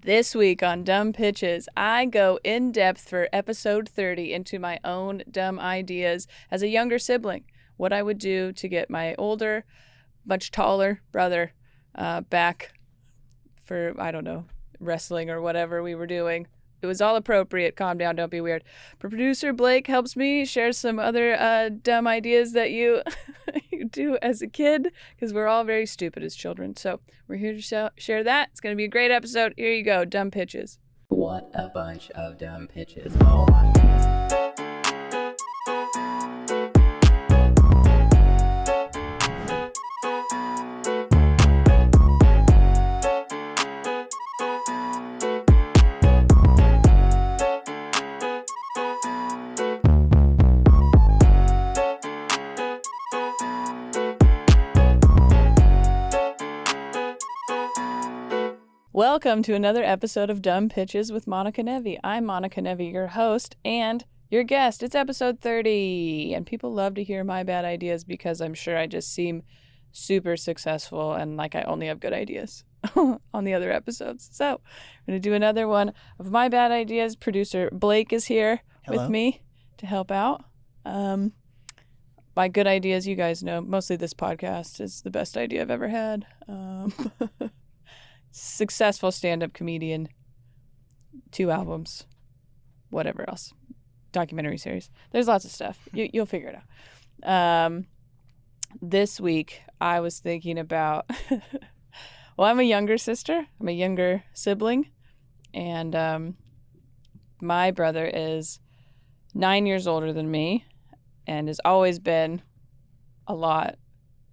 This week on Dumb Pitches, I go in depth for episode 30 into my own dumb ideas as a younger sibling. What I would do to get my older, much taller brother back for, I don't know, wrestling or whatever we were doing. It was all appropriate. Calm down. Don't be weird. Producer Blake helps me share some other dumb ideas that you do as a kid, because we're all very stupid as children. So we're here to share that. It's going to be a great episode. Here you go. Dumb pitches. What a bunch of dumb pitches. Oh my goodness. Welcome to another episode of Dumb Pitches with Monica Nevi. I'm Monica Nevi, your host and your guest. It's episode 30, and people love to hear my bad ideas because I'm sure I just seem super successful and like I only have good ideas on the other episodes. So I'm going to do another one of my bad ideas. Producer Blake is here with me to help out. My good ideas, you guys know, mostly this podcast is the best idea I've ever had. Successful stand-up comedian, 2 albums, whatever else, documentary series. There's lots of stuff. You'll figure it out. This week, I was thinking about, well, I'm a younger sister. I'm a younger sibling. And my brother is 9 years older than me and has always been a lot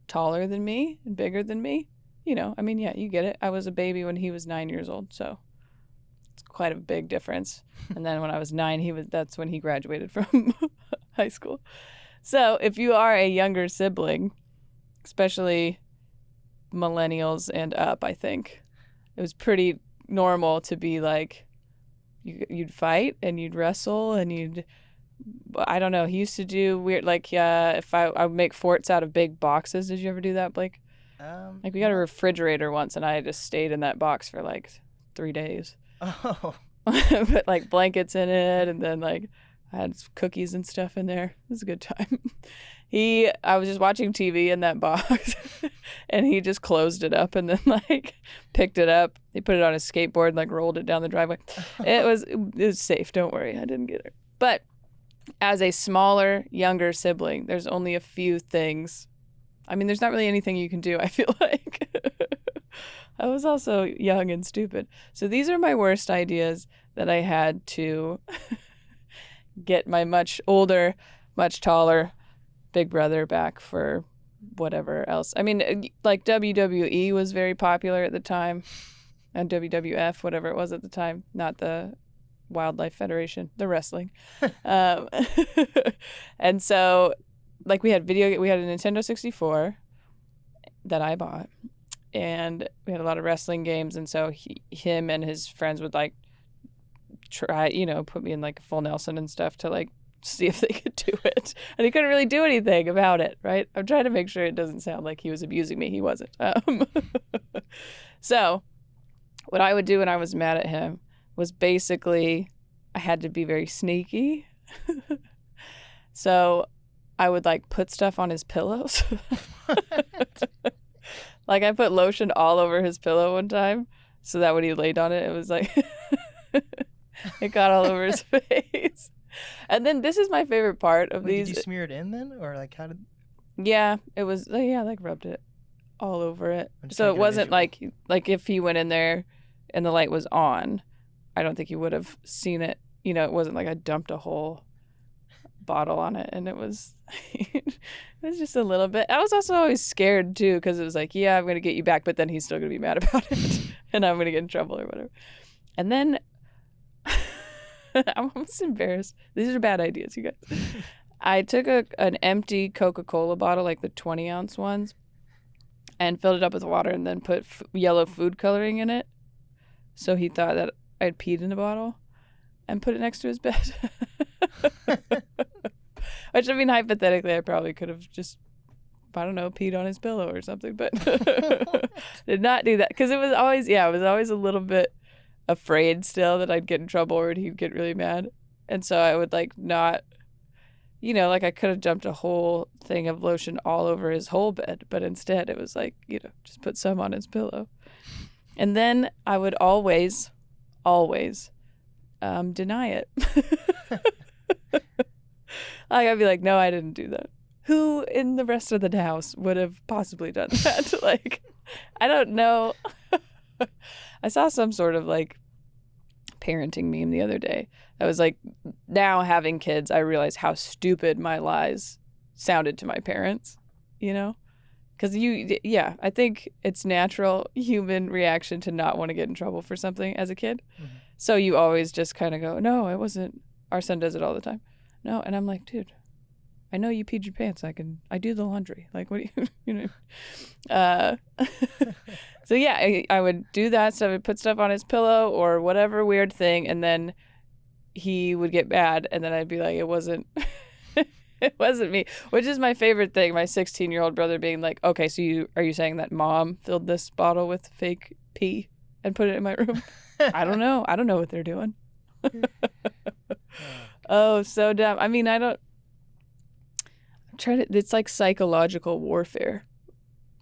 taller than me and bigger than me. You know, I mean, yeah, you get it. I was a baby when he was 9 years old, so it's quite a big difference. And then when I was 9, that's when he graduated from high school. So if you are a younger sibling, especially millennials and up, I think it was pretty normal to be like, you'd fight and you'd wrestle and I don't know. He used to do weird, like, if I would make forts out of big boxes. Did you ever do that, Blake? Like, we got a refrigerator once, and I just stayed in that box for, like, 3 days. Oh. Put, like, blankets in it, and then, like, I had cookies and stuff in there. It was a good time. I was just watching TV in that box, and he just closed it up and then, like, picked it up. He put it on his skateboard and, like, rolled it down the driveway. It was safe. Don't worry. I didn't get it. But as a smaller, younger sibling, there's only a few things. I mean, there's not really anything you can do, I feel like. I was also young and stupid. So these are my worst ideas that I had to get my much older, much taller big brother back for whatever else. I mean, like WWE was very popular at the time, and WWF, whatever it was at the time, not the Wildlife Federation, the wrestling. And so, like, we had a Nintendo 64 that I bought, and we had a lot of wrestling games, and so him and his friends would, like, try, put me in, like, full Nelson and stuff to, like, see if they could do it. And he couldn't really do anything about it, right? I'm trying to make sure it doesn't sound like he was abusing me. He wasn't. So what I would do when I was mad at him was basically I had to be very sneaky. So I would, like, put stuff on his pillows. Like, I put lotion all over his pillow one time so that when he laid on it, it was like it got all over his face. And then this is my favorite part of these. Did you smear it in then, or like how did? Yeah, it was. Yeah, like rubbed it all over it. So it wasn't like if he went in there and the light was on, I don't think he would have seen it. It wasn't like I dumped a whole bottle on it, and it was just a little bit. I was also always scared too, because it was like, yeah, I'm gonna get you back, but then he's still gonna be mad about it and I'm gonna get in trouble or whatever. And then I'm almost embarrassed. These are bad ideas, you guys. I took an empty Coca-Cola bottle, like the 20-ounce ones, and filled it up with water and then put yellow food coloring in it, so he thought that I'd peed in the bottle, and put it next to his bed. Which, I mean, hypothetically, I probably could have just, I don't know, peed on his pillow or something, but did not do that, because it was always a little bit afraid still that I'd get in trouble or he'd get really mad. And so I would like not, like I could have dumped a whole thing of lotion all over his whole bed, but instead it was like, just put some on his pillow. And then I would always deny it. Like I'd be like, no, I didn't do that. Who in the rest of the house would have possibly done that? Like, I don't know. I saw some sort of like parenting meme the other day. I was like, now having kids, I realize how stupid my lies sounded to my parents, Because I think it's natural human reaction to not want to get in trouble for something as a kid. Mm-hmm. So you always just kind of go, no, it wasn't. Our son does it all the time. No. And I'm like, dude, I know you peed your pants. I do the laundry. Like, what do you, So yeah, I would do that stuff. I would put stuff on his pillow or whatever weird thing. And then he would get mad. And then I'd be like, it wasn't me, which is my favorite thing. My 16-year-old brother being like, okay, so are you saying that mom filled this bottle with fake pee and put it in my room? I don't know. I don't know what they're doing. Oh, so dumb. I mean, it's like psychological warfare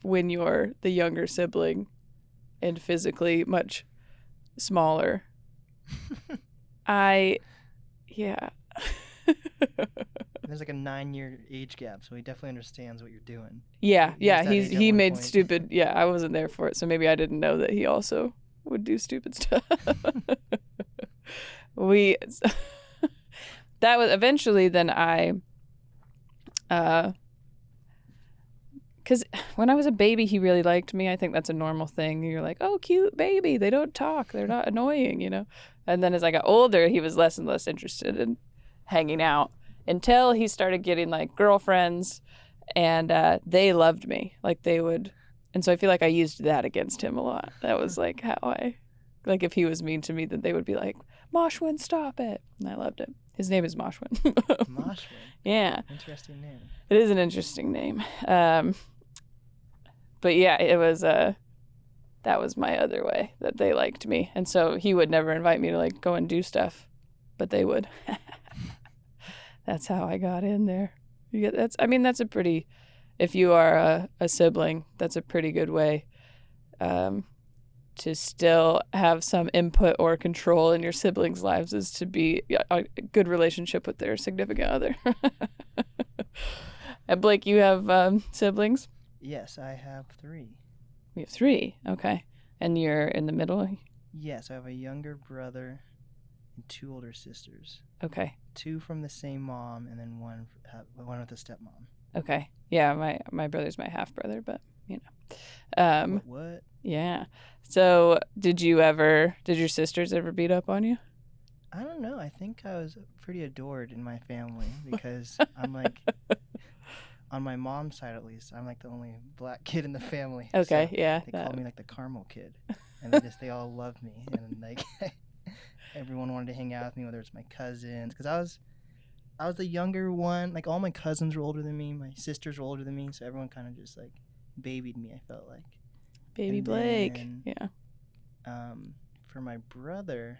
when you're the younger sibling and physically much smaller. Yeah. There's like a 9-year age gap, so he definitely understands what you're doing. Yeah. He made point. Stupid. Yeah, I wasn't there for it, so maybe I didn't know that he also would do stupid stuff. That was eventually. Then because when I was a baby, he really liked me. I think that's a normal thing. You're like, oh, cute baby. They don't talk. They're not annoying, And then as I got older, he was less and less interested in hanging out until he started getting like girlfriends, and they loved me. Like they would. And so I feel like I used that against him a lot. That was like how like if he was mean to me, then they would be like, Moshwin, stop it. And I loved it. His name is Moshwin. Moshwin? Yeah. Interesting name. It is an interesting name. But yeah, it was, that was my other way that they liked me. And so he would never invite me to like go and do stuff, but they would. That's how I got in there. That's a pretty, if you are a sibling, that's a pretty good way to still have some input or control in your siblings' lives, is to be a good relationship with their significant other. And Blake, you have siblings? Yes, I have 3. We have 3. Okay. And you're in the middle? Yes, I have a younger brother and 2 older sisters. Okay. 2 from the same mom, and then one with a stepmom. Okay. Yeah, my brother's my half brother, but What? Yeah. So did your sisters ever beat up on you? I don't know. I think I was pretty adored in my family because I'm like, on my mom's side at least, I'm like the only black kid in the family. Okay, so yeah. They call me like the caramel kid, and they all love me, and like everyone wanted to hang out with me, whether it's my cousins, because I was the younger one. Like all my cousins were older than me, my sisters were older than me, so everyone kind of just like babied me. I felt like baby Blake. Yeah. For my brother,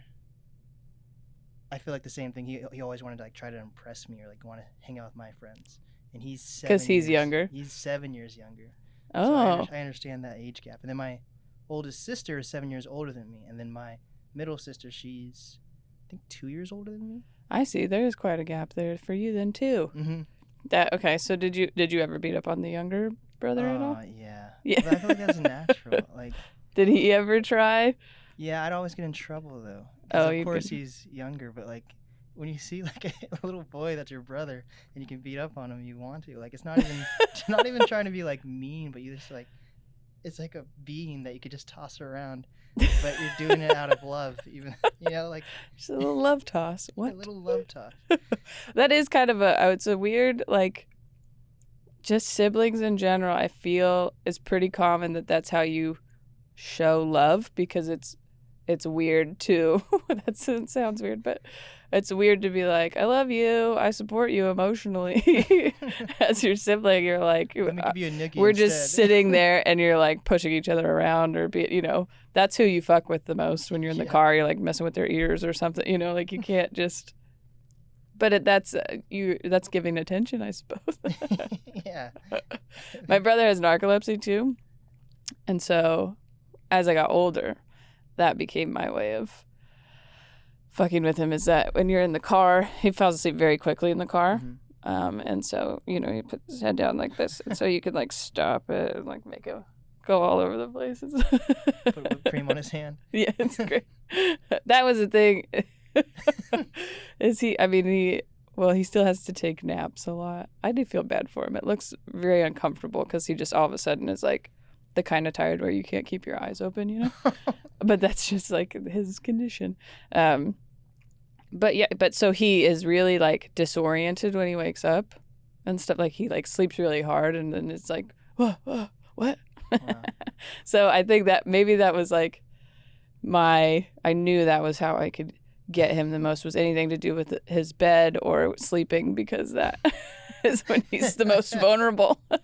I feel like the same thing. He always wanted to like try to impress me or like want to hang out with my friends. And he's 7 because he's younger. He's 7 years younger. Oh. So I understand that age gap. And then my oldest sister is 7 years older than me, and then my middle sister, she's I think 2 years older than me. I see. There is quite a gap there for you then too. Mm-hmm. Okay. So did you ever beat up on the younger brother at all? Yeah. Yeah. But I feel like that's natural. Like. Did he ever try? Yeah, I'd always get in trouble though. Oh, of course he's younger, but like when you see like a little boy that's your brother and you can beat up on him, you want to. Like it's not even trying to be like mean, but you just like it's like a bean that you could just toss around, but you're doing it out of love, even like just a little love toss. What? A little love toss. That is kind of it's a weird like. Just siblings in general, I feel it's pretty common that's how you show love, because it's it's weird to that sounds weird, but it's weird to be like, I love you, I support you emotionally. As your sibling, you're like, Let me give you a noogie we're instead. just sitting there and you're like pushing each other around, or that's who you fuck with the most when you're in the car. You're like messing with their ears or something, like you can't just. But that's giving attention, I suppose. Yeah. My brother has narcolepsy too, and so as I got older, that became my way of fucking with him. Is that when you're in the car, he falls asleep very quickly in the car, and so he put his head down like this, and so you could like stop it and like make it go all over the place. Put whipped cream on his hand. Yeah, it's great. That was the thing. He still has to take naps a lot. I do feel bad for him. It looks very uncomfortable because he just all of a sudden is like the kind of tired where you can't keep your eyes open, But that's just like his condition. But so he is really like disoriented when he wakes up and stuff. Like he like sleeps really hard and then it's like, what? Wow. So I think that maybe that was like I knew that was how I could get him the most, was anything to do with his bed or sleeping, because that is when he's the most vulnerable. Did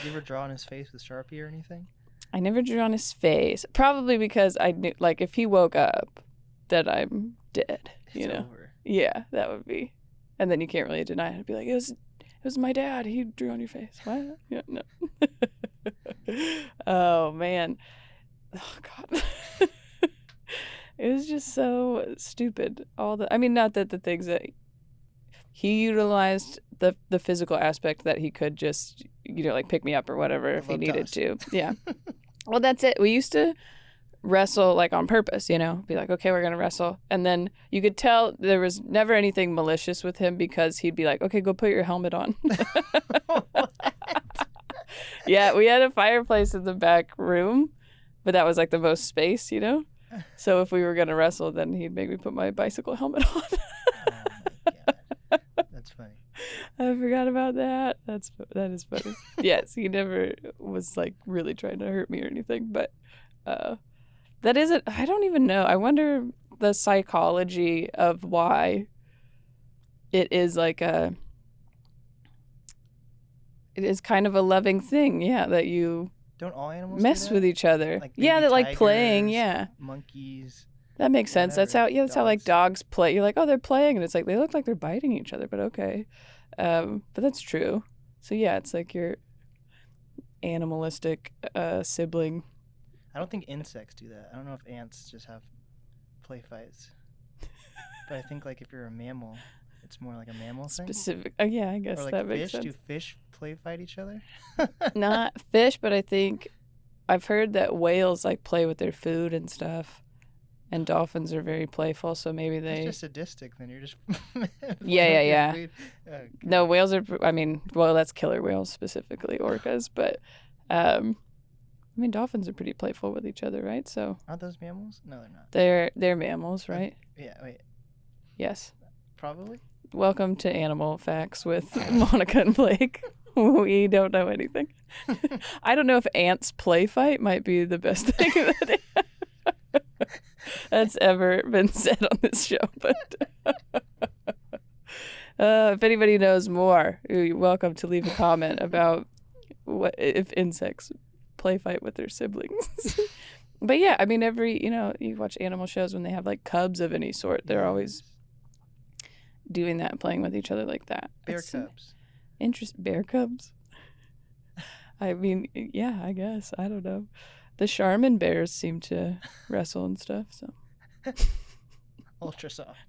you ever draw on his face with Sharpie or anything? I never drew on his face, probably because I knew, like, if he woke up, that I'm dead. It's over. Yeah, that would be, and then you can't really deny it. I'd be like, it was my dad. He drew on your face. What? Yeah, no. Oh man. Oh God. It was just so stupid. Not that the things that he utilized, the physical aspect that he could just, like pick me up or whatever if he needed to. Yeah. Well, that's it. We used to wrestle like on purpose, be like, okay, we're going to wrestle. And then you could tell there was never anything malicious with him because he'd be like, okay, go put your helmet on. Yeah, we had a fireplace in the back room, but that was like the most space, So if we were going to wrestle, then he'd make me put my bicycle helmet on. Oh my God. That's funny. I forgot about that. That is funny. Yes, he never was like really trying to hurt me or anything, but that isn't, I don't even know. I wonder the psychology of why it is like it is kind of a loving thing, yeah, that you don't all animals mess with each other. Like yeah, that like tigers, playing, yeah. Monkeys. That makes sense. Whatever. That's how like dogs play. You're like, oh, they're playing, and it's like they look like they're biting each other, but okay. But that's true. So yeah, it's like your animalistic sibling. I don't think insects do that. I don't know if ants just have play fights. But I think like if you're a mammal, it's more like a mammal thing. Specific. Oh yeah, I guess or like that fish. makes sense. Do fish play fight each other? Not fish, but I think I've heard that whales like play with their food and stuff, and dolphins are very playful. So maybe they. It's just sadistic. Then you're just. Yeah. Food. Oh, no, whales are. That's killer whales specifically, orcas, but. Dolphins are pretty playful with each other, right? So aren't those mammals? No, they're not. They're mammals, right? Yeah. Wait. Yes. Probably. Welcome to Animal Facts with Monica and Blake. We don't know anything. I don't know if ants play fight might be the best thing that's ever been said on this show. But if anybody knows more, you're welcome to leave a comment about what if insects play fight with their siblings. But yeah, you watch animal shows when they have like cubs of any sort, they're always doing that, playing with each other like that. Bear cubs. Bear cubs? Yeah, I guess. I don't know. The Charmin bears seem to wrestle and stuff, so. Ultra soft.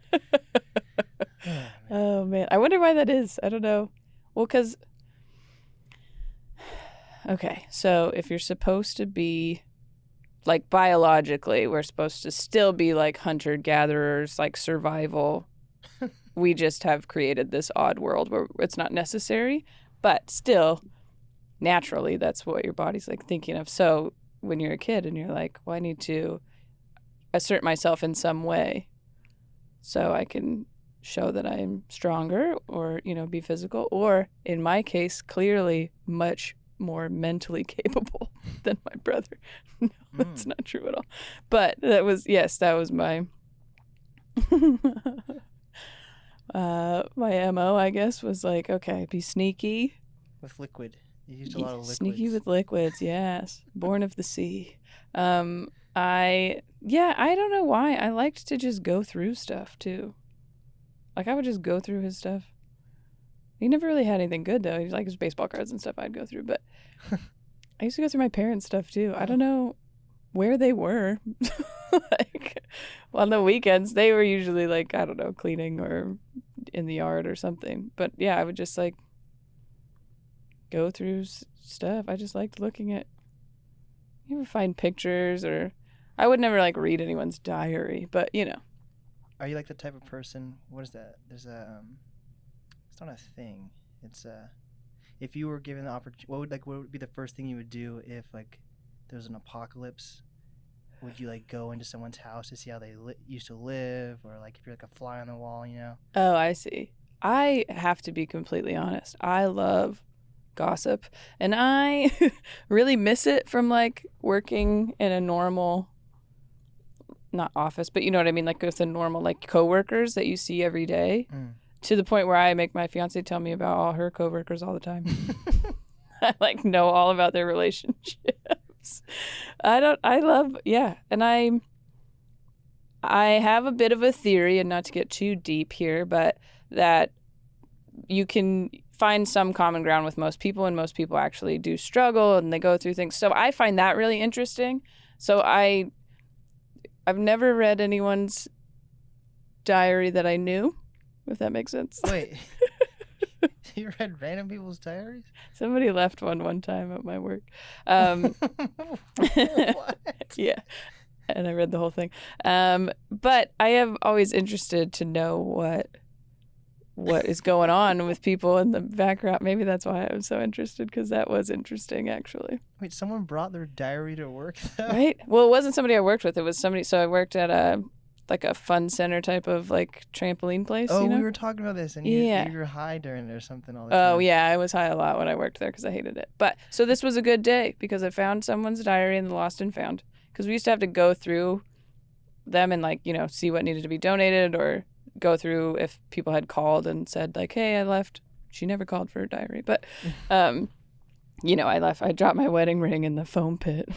Oh, man. I wonder why that is. I don't know. Well, because... Okay, so if you're supposed to be... Like, biologically, we're supposed to still be, like, hunter-gatherers, like, survival. We just have created this odd world where it's not necessary, but still, naturally, that's what your body's like thinking of. So when you're a kid and you're like, well, I need to assert myself in some way so I can show that I'm stronger or, be physical, or in my case, clearly much more mentally capable than my brother. No, that's not true at all. But that was my my MO, I guess, was like, okay, be sneaky. With liquid. You used a lot of liquids. Sneaky with liquids, yes. Born of the sea. I don't know why. I liked to just go through stuff too. Like I would just go through his stuff. He never really had anything good though. He like his baseball cards and stuff I'd go through, but I used to go through my parents' stuff too. I don't know where they were. Like on the weekends, they were usually like, I don't know, cleaning or in the yard or something. But yeah, I would just like go through stuff. I just liked looking at. You ever find pictures or? I would never like read anyone's diary, but you know. Are you like the type of person? What is that? There's a. It's not a thing. It's if you were given the opportunity, what would be the first thing you would do if like there was an apocalypse? Would you like go into someone's house to see how they used to live, or like if you're like a fly on the wall, you know? Oh, I see. I have to be completely honest. I love gossip, and I really miss it from like working in a normal, not office, but you know what I mean, like with the normal like coworkers that you see every day. To the point where I make my fiance tell me about all her coworkers all the time. I like know all about their relationships. And I have a bit of a theory, and not to get too deep here, but that you can find some common ground with most people, and most people actually do struggle and they go through things. So I find that really interesting. So I've never read anyone's diary that I knew, if that makes sense. Wait. You read random people's diaries? Somebody left one time at my work. What? Yeah. And I read the whole thing. But I am always interested to know what is going on with people in the background. Maybe that's why I was so interested, because that was interesting, actually. Wait, someone brought their diary to work, though? Right? Well, it wasn't somebody I worked with. It was somebody. So I worked at a fun center type of like trampoline place. Oh, you know? we were talking about this, and you were high during it or something all the Oh, time. yeah. I was high a lot when I worked there because I hated it. But so this was a good day because I found someone's diary in the Lost and Found, because we used to have to go through them and like, you know, see what needed to be donated, or go through if people had called and said like, hey, I left. She never called for her diary. But, you know, I dropped my wedding ring in the foam pit.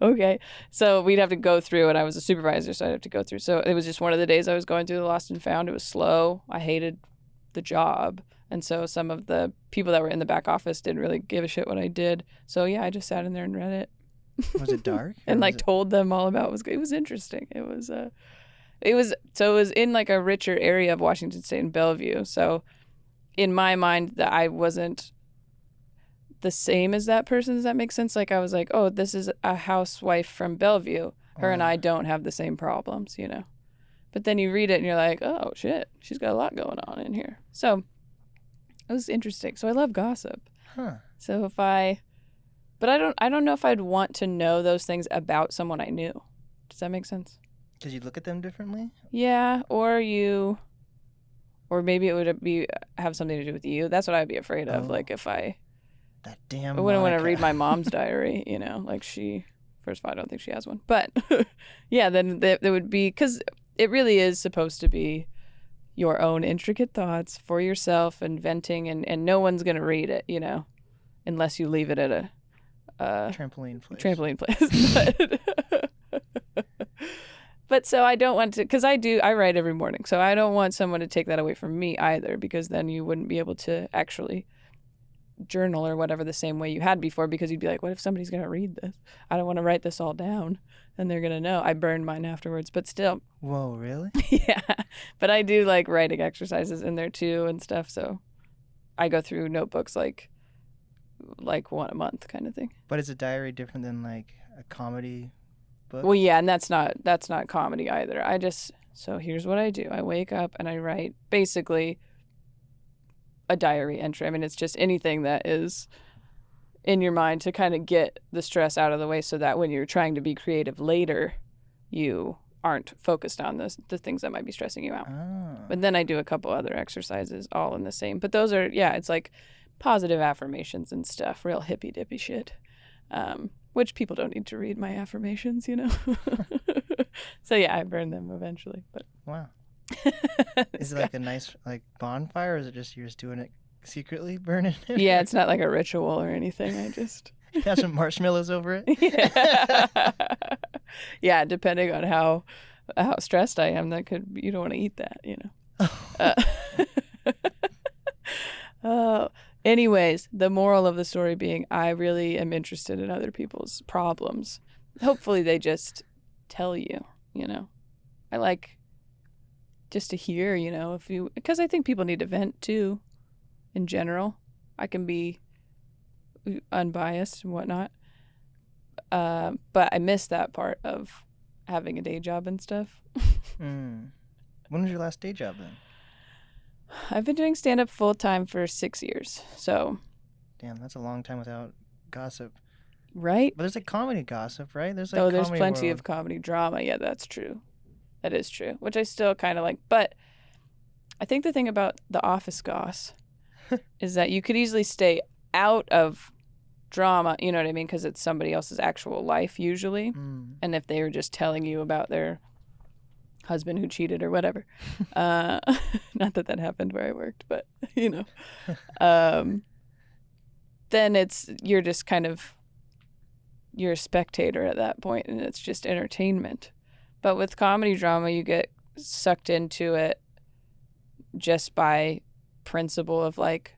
Okay. So we'd have to go through, and I was a supervisor, so I'd have to go through. So it was just one of the days I was going through the Lost and Found. It was slow. I hated the job. And so some of the people that were in the back office didn't really give a shit what I did. So yeah, I just sat in there and read it. Was it dark? And like told them all about it. It was interesting. It was in like a richer area of Washington State in Bellevue. So in my mind, that I wasn't the same as that person. Does that make sense? Like I was like, oh, this is a housewife from Bellevue. Her and I don't have the same problems, you know. But then you read it and you're like, oh shit, she's got a lot going on in here. So it was interesting. So I love gossip. Huh. So but I don't know if I'd want to know those things about someone I knew. Does that make sense? Because you look at them differently? Yeah, or maybe it would have something to do with you. That's what I'd be afraid of. Like if I wouldn't want to read my mom's diary, you know, like first of all, I don't think she has one. But yeah, then there would be, because it really is supposed to be your own intricate thoughts for yourself and venting, and no one's going to read it, you know, unless you leave it at a trampoline place. But so I don't want to, because I write every morning. So I don't want someone to take that away from me either, because then you wouldn't be able to actually journal or whatever the same way you had before, because you'd be like, what if somebody's going to read this? I don't want to write this all down and they're going to know. I burned mine afterwards, but still. Whoa, really? Yeah. But I do like writing exercises in there too and stuff. So I go through notebooks like one a month kind of thing. But is a diary different than like a comedy book? Well, yeah, and that's not comedy either. So here's what I do. I wake up and I write basically a diary entry. I mean, it's just anything that is in your mind to kind of get the stress out of the way, so that when you're trying to be creative later, you aren't focused on the things that might be stressing you out. Oh. But then I do a couple other exercises all in the same. But those are, yeah, it's like positive affirmations and stuff, real hippy dippy shit. Which people don't need to read my affirmations, you know. So yeah, I burned them eventually, but Wow. Is it like a nice like bonfire, or is it just you're just doing it secretly, burning it? yeah, it's not like a ritual or anything. I just Have some marshmallows over it. yeah. Yeah, depending on how stressed I am, you don't want to eat that, you know. Uh, anyways, the moral of the story being, I really am interested in other people's problems. Hopefully, they just tell you, you know. I like just to hear, you know, because I think people need to vent too, in general. I can be unbiased and whatnot. But I miss that part of having a day job and stuff. When was your last day job then? I've been doing stand-up full-time for 6 years, so. Damn, that's a long time without gossip. Right? But there's like comedy gossip, right? There's like There's comedy plenty world. of comedy drama. Yeah, that's true. That is true, which I still kind of like. But I think the thing about the office goss is that you could easily stay out of drama, you know what I mean? Because it's somebody else's actual life usually. And if they were just telling you about their husband who cheated or whatever, not that happened where I worked, but you know, then you're just kind of, you're a spectator at that point, and it's just entertainment. But with comedy drama, you get sucked into it just by principle of like,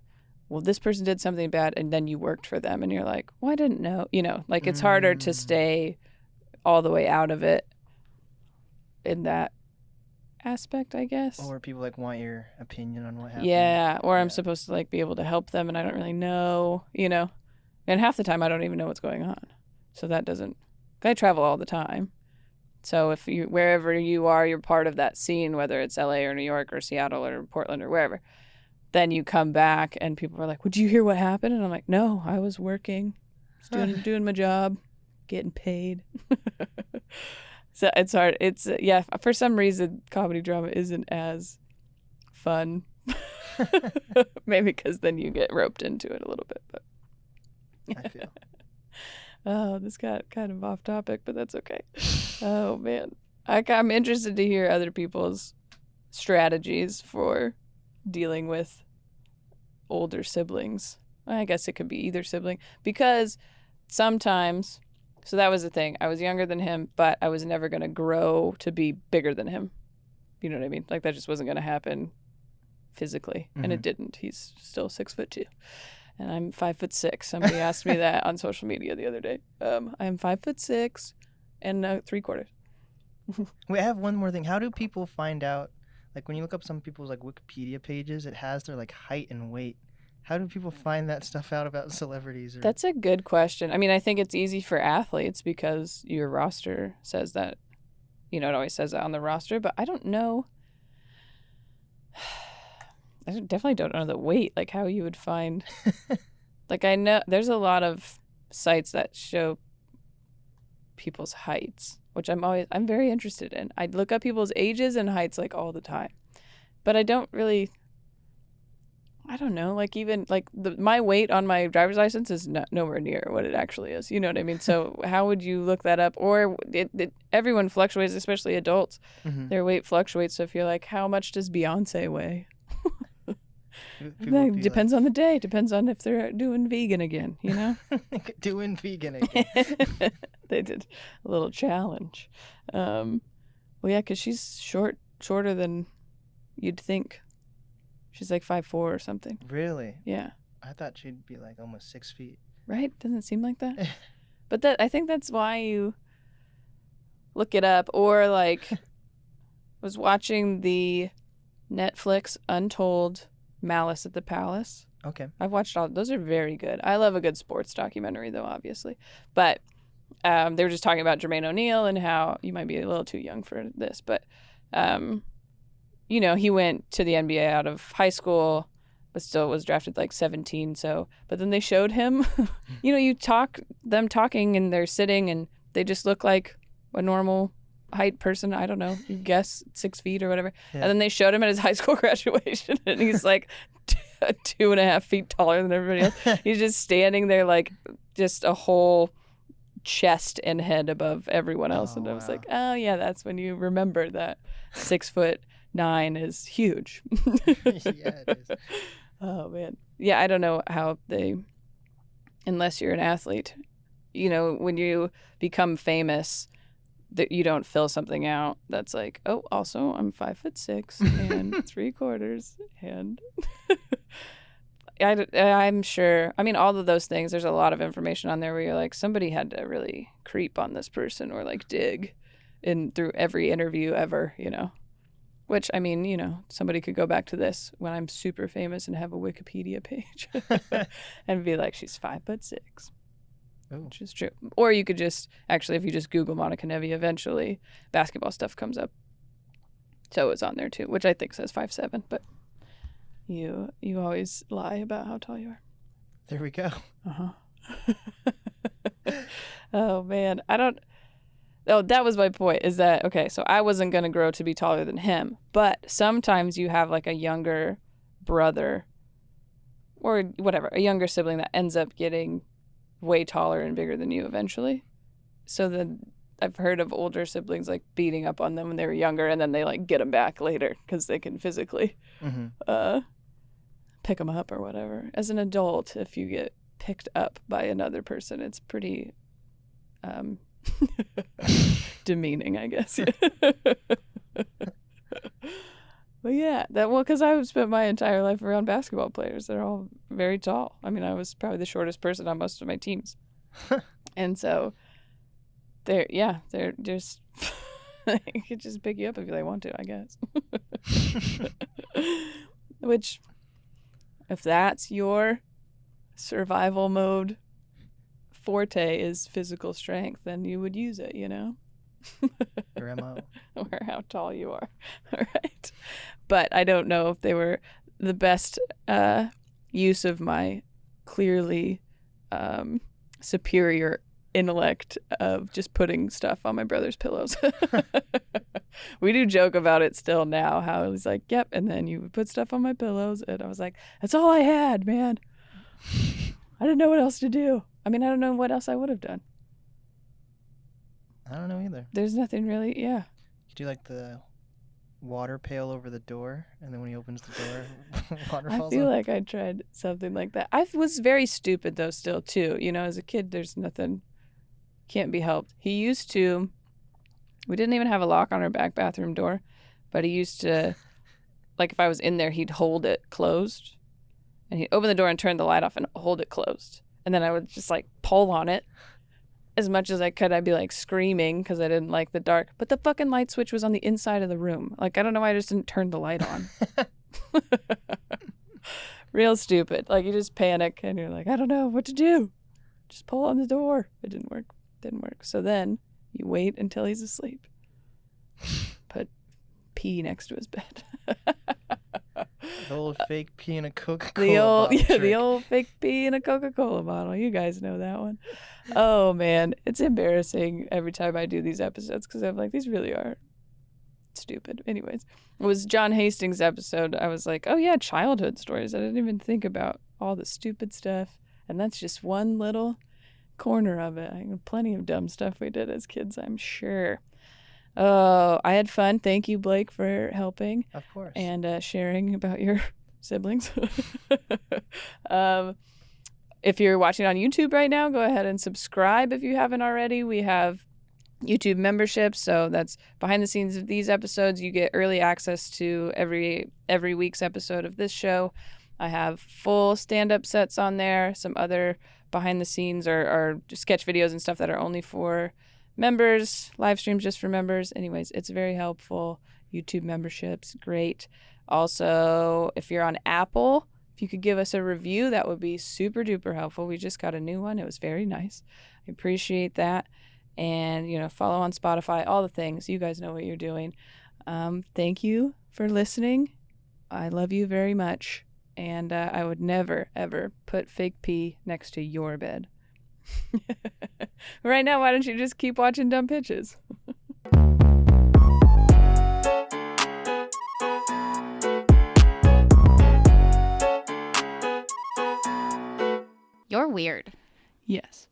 well, this person did something bad and then you worked for them and you're like, well, I didn't know, you know, like it's harder to stay all the way out of it in that aspect, I guess. Or people like want your opinion on what happened. Yeah, or I'm supposed to like be able to help them and I don't really know, you know. And half the time I don't even know what's going on. So that doesn't, I travel all the time. So if you, wherever you are, you're part of that scene, whether it's LA or New York or Seattle or Portland or wherever, then you come back and people are like, would you hear what happened? And I'm like, no, I was working, doing my job, getting paid. So it's hard. It's, yeah, for some reason, comedy drama isn't as fun. Maybe because then you get roped into it a little bit. But I feel. Oh, this got kind of off topic, but that's okay. Oh, man. I'm interested to hear other people's strategies for dealing with older siblings. I guess it could be either sibling. Because sometimes, so that was the thing. I was younger than him, but I was never going to grow to be bigger than him. You know what I mean? Like, that just wasn't going to happen physically. Mm-hmm. And it didn't. He's still 6'2". And I'm 5'6". Somebody asked me that on social media the other day. I am 5'6" and 3/4. Wait, I have one more thing. How do people find out? Like when you look up some people's like Wikipedia pages, it has their like height and weight. How do people find that stuff out about celebrities? That's a good question. I mean, I think it's easy for athletes because your roster says that. You know, it always says that on the roster. But I don't know. I definitely don't know the weight, like how you would find. Like I know there's a lot of sites that show people's heights, which I'm very interested in. I look up people's ages and heights like all the time, but I don't know, like even like my weight on my driver's license is nowhere near what it actually is. You know what I mean? So how would you look that up? Or everyone fluctuates, especially adults. Mm-hmm. Their weight fluctuates. So if you're like, how much does Beyonce weigh? It depends on the day. Depends on if they're doing vegan again, you know? Doing vegan again. They did a little challenge. Well, yeah, because she's shorter than you'd think. She's like 5'4" or something. Really? Yeah. I thought she'd be like almost 6 feet. Right? Doesn't it seem like that? But I think that's why you look it up. Or like, was watching the Netflix Untold Malice at the Palace. Okay. I've watched all. Those are very good. I love a good sports documentary, though, obviously. But they were just talking about Jermaine O'Neal and how you might be a little too young for this, but you know, he went to the NBA out of high school, but still was drafted like 17. So, but then they showed him. You know, them talking and they're sitting and they just look like a normal height person. I don't know. You guess 6 feet or whatever. Yeah. And then they showed him at his high school graduation, and he's like 2.5 feet taller than everybody else. He's just standing there like just a whole chest and head above everyone else. Oh, And I was wow. like, oh yeah, that's when you remember that 6'9" is huge. Yeah, it is. Oh man. Yeah, I don't know how they, unless you're an athlete, you know, when you become famous, that you don't fill something out that's like, oh, also I'm 5'6" and 3/4 and I'm sure. I mean, all of those things. There's a lot of information on there where you're like, somebody had to really creep on this person or like dig in through every interview ever, you know. Which, I mean, you know, somebody could go back to this when I'm super famous and have a Wikipedia page and be like, she's 5'6", Oh. which is true. Or you could just, actually, if you just Google Monica Nevi, eventually basketball stuff comes up. So it's on there too, which I think says 5'7", but you always lie about how tall you are. There we go. Uh-huh. Oh, man. Oh, that was my point, is that, okay, so I wasn't going to grow to be taller than him, but sometimes you have like a younger brother or whatever, a younger sibling that ends up getting way taller and bigger than you eventually. So then I've heard of older siblings like beating up on them when they were younger, and then they like get them back later because they can physically pick them up or whatever. As an adult, if you get picked up by another person, it's pretty demeaning, I guess. But yeah, because I've spent my entire life around basketball players. They're all very tall. I mean, I was probably the shortest person on most of my teams. And so they're just they could just pick you up if they want to, I guess. Which, if that's your survival mode forte is physical strength, then you would use it, you know? Your MO. Or how tall you are. All right. But I don't know if they were the best use of my clearly superior intellect of just putting stuff on my brother's pillows. We do joke about it still now, how he's like, yep, and then you would put stuff on my pillows, and I was like, that's all I had, man. I didn't know what else to do. I mean, I don't know what else I would have done. I don't know either. There's nothing really, yeah. You do like the water pail over the door, and then when he opens the door, water I falls feel out. like I tried something like that. I was very stupid, though, still, too. You know, as a kid, there's nothing, can't be helped. He used to, we didn't even have a lock on our back bathroom door, but he used to, like if I was in there, he'd hold it closed, and he'd open the door and turn the light off and hold it closed. And then I would just like pull on it as much as I could. I'd be like screaming because I didn't like the dark. But the fucking light switch was on the inside of the room. Like, I don't know why I just didn't turn the light on. Real stupid. Like, you just panic and you're like, I don't know what to do. Just pull on the door. It didn't work. So then you wait until he's asleep. Put pee next to his bed. The old fake pee in a Coca-Cola bottle trick. The old fake pee in a Coca-Cola bottle. You guys know that one. Oh man, it's embarrassing every time I do these episodes because I'm like, these really are stupid. Anyways, it was John Hastings' episode. I was like, oh yeah, childhood stories. I didn't even think about all the stupid stuff, and that's just one little corner of it. I have plenty of dumb stuff we did as kids, I'm sure. Oh, I had fun. Thank you, Blake, for helping. Of course. And sharing about your siblings. If you're watching on YouTube right now, go ahead and subscribe if you haven't already. We have YouTube memberships, so that's behind the scenes of these episodes. You get early access to every week's episode of this show. I have full stand-up sets on there, some other behind the scenes or sketch videos and stuff that are only for members, live streams just for members. Anyways, it's very helpful. YouTube memberships, great. Also, if you're on Apple, if you could give us a review, that would be super duper helpful. We just got a new one. It was very nice. I appreciate that. And, you know, follow on Spotify, all the things. You guys know what you're doing. Thank you for listening. I love you very much. And I would never, ever put fake pee next to your bed. Right now, why don't you just keep watching Dumb Pitches? You're weird. Yes.